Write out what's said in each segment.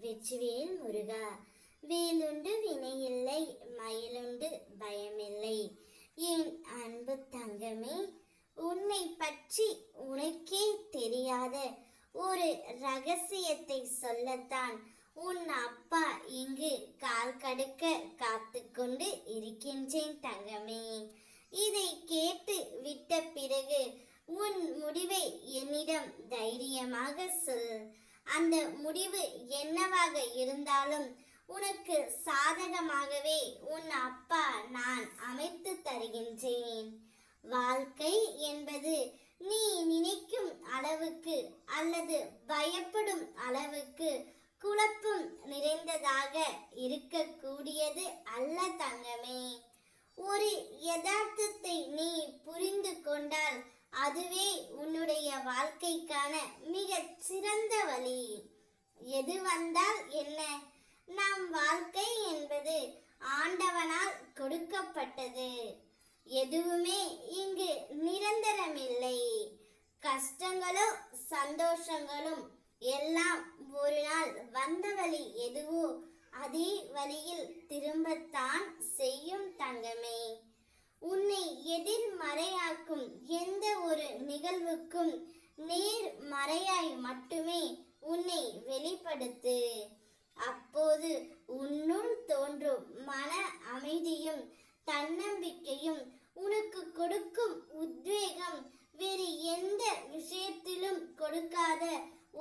வெற்றிவேல் முருகா. வேலுண்டு வினையில்லை, மயிலுண்டு பயமில்லை. என் அன்பு தங்கமே, உன்னை பற்றி உனக்கே தெரியாத ஒரு ரகசியத்தை சொல்லத்தான் உன் அப்பா இங்கு கால் கடுக்க காத்து கொண்டு இருக்கின்றேன் தங்கமே. இதை கேட்டு விட்ட பிறகு உன் முடிவை என்னிடம் தைரியமாக சொல். அந்த முடிவு என்னவாக இருந்தாலும் உனக்கு சாதகமாகவே உன் அப்பா நான் அமைத்து தருகின்றேன். வாழ்க்கை என்பது நீ நினைக்கும் அளவுக்கு அல்லது பயப்படும் அளவுக்கு குழப்பம் நிறைந்ததாக இருக்கக்கூடியது அல்ல தங்கமே. ஒரு யதார்த்தத்தை நீ புரிந்து கொண்டால் அதுவே உன்னுடைய வாழ்க்கைக்கான மிக சிறந்த வழி. எது வந்தால் என்ன, நம் வாழ்க்கை என்பது ஆண்டவனால் கொடுக்கப்பட்டது. எதுவுமே இங்கு நிரந்தரமில்லை. கஷ்டங்களோ சந்தோஷங்களும் எல்லாம் ஒரு நாள் வந்த வழி எதுவோ அதே வழியில் திரும்பத்தான் செய்யும் தங்கமே. உன்னை எதிர்மறையாக்கும் எந்த ஒரு நிகழ்வுக்கும் நேர்மறையாய் மட்டுமே உன்னை வெளிப்படுத்து. அப்போது உன்னுள் தோன்றும் மன அமைதியும் தன்னம்பிக்கையும் உனக்கு கொடுக்கும் உத்வேகம் வேறு எந்த விஷயத்திலும் கொடுக்காத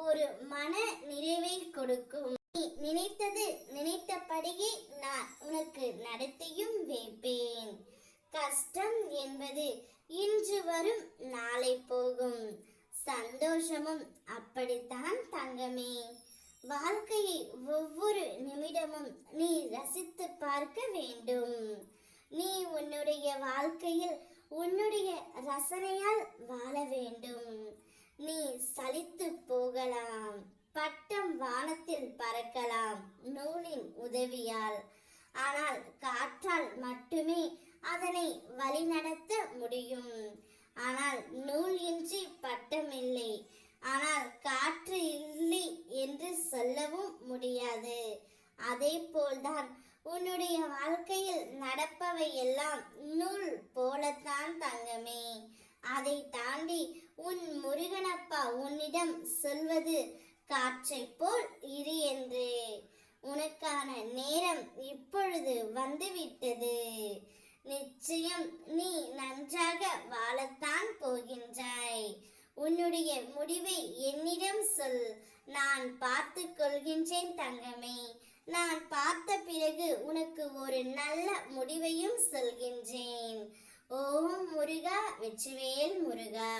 ஒரு மன நிறைவை கொடுக்கும். நீ நினைத்தது நினைத்தபடியே நான் உனக்கு நடத்தியும் வைப்பேன். கஷ்டம் என்பது இன்று வரும் நாளை போகும். சந்தோஷமும் அப்படித்தான் தங்கமே. வாழ்க்கையை ஒவ்வொரு நிமிடமும் நீ ரசித்து பார்க்க வேண்டும். நீ உன்னுடைய வாழ்க்கையில் உன்னுடைய ரசனையால் வாழ வேண்டும். நீ சலித்து போகலாம், பட்டம் வானத்தில் பறக்கலாம் நூலின் உதவியால். ஆனால் காற்றால் மட்டுமே அதனை வழிநடத்த முடியும். ஆனால் நூல் இன்றி பட்டம் இல்லை, ஆனால் காற்று இல்லை என்று சொல்லவும் முடியாது. அதே போல்தான் உன்னுடைய வாழ்க்கையில் நடப்பவை எல்லாம் நூல் போலத்தான் தங்கமே. அதை தாண்டி உன் முருகனப்பா உன்னிடம் சொல்வது காற்றை போல் இரு என்று. உனக்கான நேரம் இப்பொழுது வந்துவிட்டது. நிச்சயம் நீ நன்றாக வாழத்தான் போகின்றாய். உன்னுடைய முடிவை என்னிடம் சொல், நான் பார்த்து கொள்கின்றேன் தங்கமே. நான் பார்த்த பிறகு உனக்கு ஒரு நல்ல முடிவையும் சொல்கின்றேன். ஓம் முருகா, வெற்றிவேல் முருகா.